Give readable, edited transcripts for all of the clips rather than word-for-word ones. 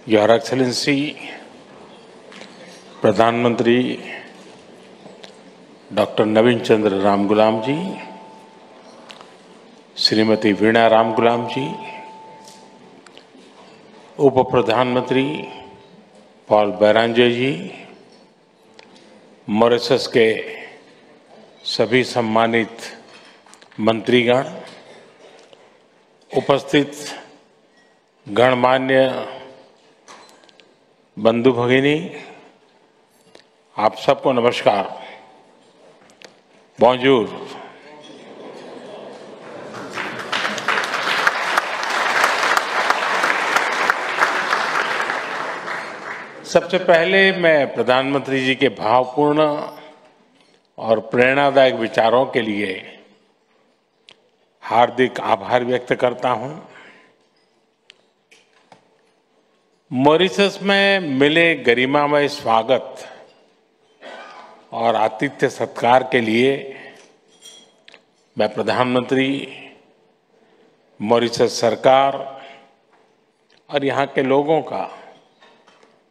Your excellency प्रधानमंत्री doctor नवीन चंद्र रामगुलाम जी, श्रीमती वीणा रामगुलाम जी, उप प्रधानमंत्री पॉल बैरांजे जी, मॉरिशस के सभी सम्मानित मंत्रीगण, उपस्थित गणमान्य बंधु भगिनी, आप सबको नमस्कार। बॉन्जूर। सबसे पहले मैं प्रधानमंत्री जी के भावपूर्ण और प्रेरणादायक विचारों के लिए हार्दिक आभार व्यक्त करता हूं। मॉरिशस में मिले गरिमामय स्वागत और आतिथ्य सत्कार के लिए मैं प्रधानमंत्री, मॉरिशस सरकार और यहाँ के लोगों का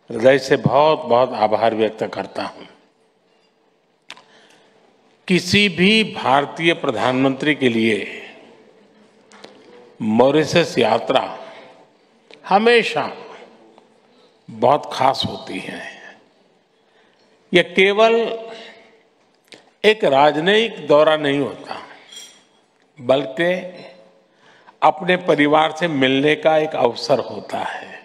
हृदय से बहुत बहुत आभार व्यक्त करता हूँ। किसी भी भारतीय प्रधानमंत्री के लिए मॉरिशस यात्रा हमेशा बहुत खास होती है। यह केवल एक राजनयिक दौरा नहीं होता, बल्कि अपने परिवार से मिलने का एक अवसर होता है।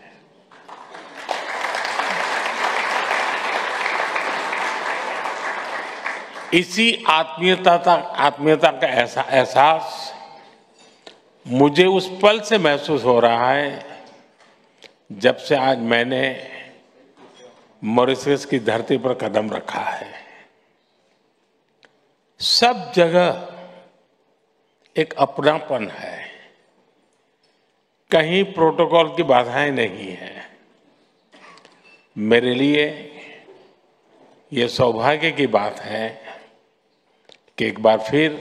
इसी आत्मीयता का ऐसा एहसास मुझे उस पल से महसूस हो रहा है जब से आज मैंने मॉरिशस की धरती पर कदम रखा है। सब जगह एक अपनापन है, कहीं प्रोटोकॉल की बाधाएं नहीं है। मेरे लिए ये सौभाग्य की बात है कि एक बार फिर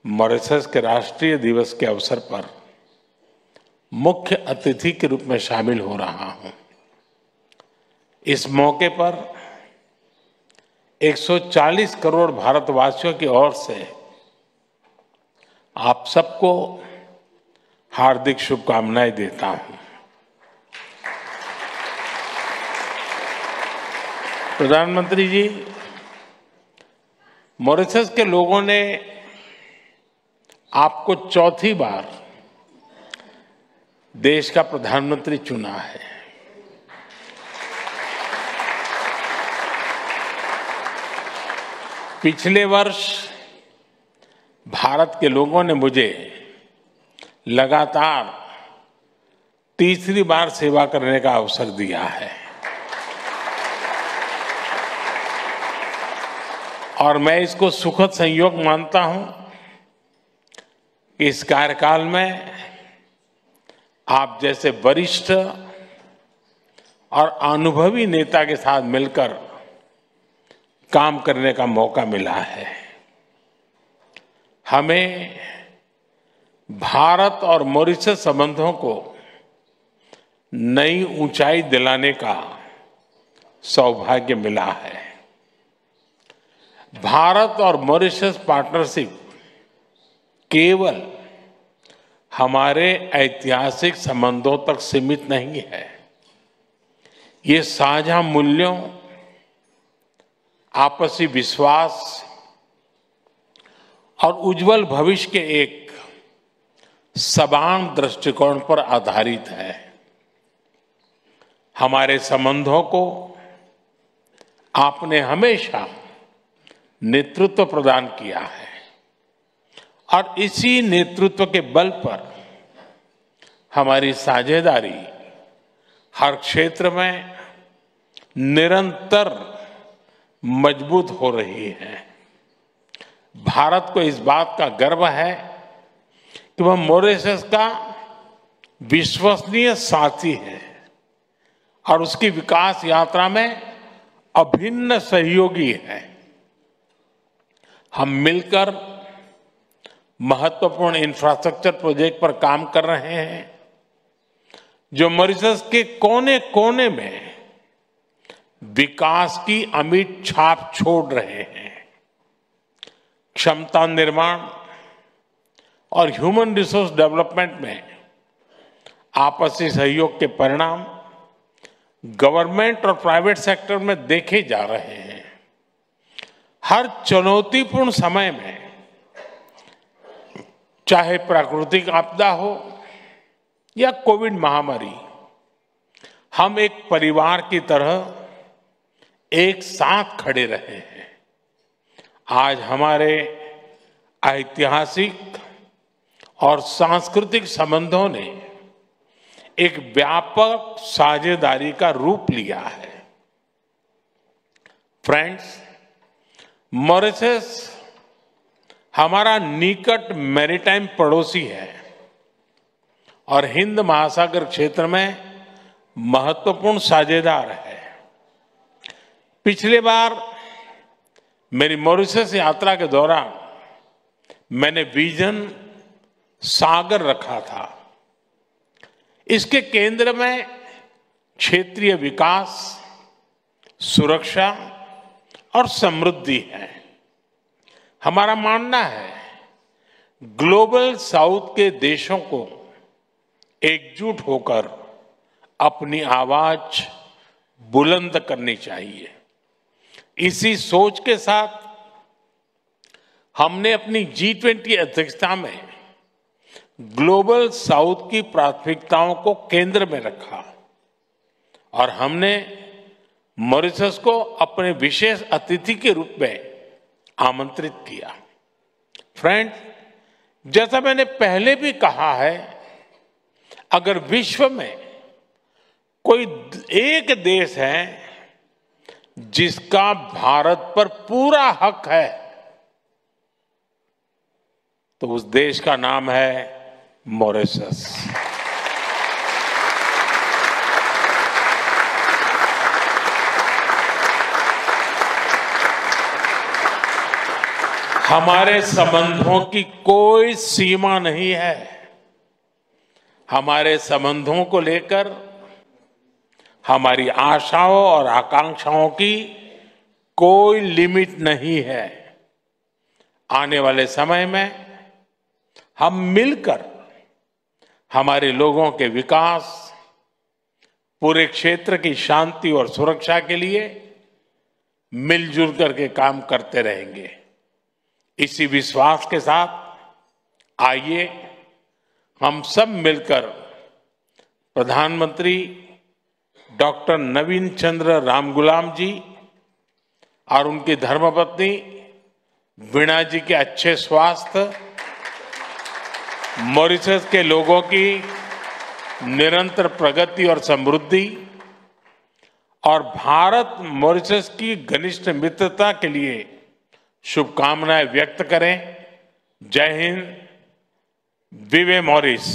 मॉरिशस के राष्ट्रीय दिवस के अवसर पर मुख्य अतिथि के रूप में शामिल हो रहा हूं। इस मौके पर 140 करोड़ भारतवासियों की ओर से आप सबको हार्दिक शुभकामनाएं देता हूं। प्रधानमंत्री जी, मॉरिशस के लोगों ने आपको चौथी बार देश का प्रधानमंत्री चुना है। पिछले वर्ष भारत के लोगों ने मुझे लगातार तीसरी बार सेवा करने का अवसर दिया है और मैं इसको सुखद संयोग मानता हूं कि इस कार्यकाल में आप जैसे वरिष्ठ और अनुभवी नेता के साथ मिलकर काम करने का मौका मिला है। हमें भारत और मॉरिशस संबंधों को नई ऊंचाई दिलाने का सौभाग्य मिला है। भारत और मॉरिशस पार्टनरशिप केवल हमारे ऐतिहासिक संबंधों तक सीमित नहीं है। ये साझा मूल्यों, आपसी विश्वास और उज्जवल भविष्य के एक समान दृष्टिकोण पर आधारित है। हमारे संबंधों को आपने हमेशा नेतृत्व प्रदान किया है और इसी नेतृत्व के बल पर हमारी साझेदारी हर क्षेत्र में निरंतर मजबूत हो रही है। भारत को इस बात का गर्व है कि वह मॉरिशस का विश्वसनीय साथी है और उसकी विकास यात्रा में अभिन्न सहयोगी है। हम मिलकर महत्वपूर्ण इंफ्रास्ट्रक्चर प्रोजेक्ट पर काम कर रहे हैं जो मॉरिशस के कोने कोने में विकास की अमिट छाप छोड़ रहे हैं। क्षमता निर्माण और ह्यूमन रिसोर्स डेवलपमेंट में आपसी सहयोग के परिणाम गवर्नमेंट और प्राइवेट सेक्टर में देखे जा रहे हैं। हर चुनौतीपूर्ण समय में, चाहे प्राकृतिक आपदा हो या कोविड महामारी, हम एक परिवार की तरह एक साथ खड़े रहे हैं। आज हमारे ऐतिहासिक और सांस्कृतिक संबंधों ने एक व्यापक साझेदारी का रूप लिया है। फ्रेंड्स, मॉरिशस हमारा निकट मैरीटाइम पड़ोसी है और हिंद महासागर क्षेत्र में महत्वपूर्ण साझेदार है। पिछले बार मेरी मॉरिशस यात्रा के दौरान मैंने विजन सागर रखा था। इसके केंद्र में क्षेत्रीय विकास, सुरक्षा और समृद्धि है। हमारा मानना है ग्लोबल साउथ के देशों को एकजुट होकर अपनी आवाज बुलंद करनी चाहिए। इसी सोच के साथ हमने अपनी G20 अध्यक्षता में ग्लोबल साउथ की प्राथमिकताओं को केंद्र में रखा और हमने मॉरिशस को अपने विशेष अतिथि के रूप में आमंत्रित किया। फ्रेंड, जैसा मैंने पहले भी कहा है, अगर विश्व में कोई एक देश है जिसका भारत पर पूरा हक है, तो उस देश का नाम है मॉरिशस। हमारे संबंधों की कोई सीमा नहीं है। हमारे संबंधों को लेकर हमारी आशाओं और आकांक्षाओं की कोई लिमिट नहीं है। आने वाले समय में हम मिलकर हमारे लोगों के विकास, पूरे क्षेत्र की शांति और सुरक्षा के लिए मिलजुल करके काम करते रहेंगे। इसी विश्वास के साथ आइए हम सब मिलकर प्रधानमंत्री डॉक्टर नवीन चंद्र रामगुलाम जी और उनकी धर्मपत्नी वीणा जी के अच्छे स्वास्थ्य, मॉरिशस के लोगों की निरंतर प्रगति और समृद्धि और भारत मॉरिशस की घनिष्ठ मित्रता के लिए शुभकामनाएं व्यक्त करें। जय हिंद, विवे मॉरिस।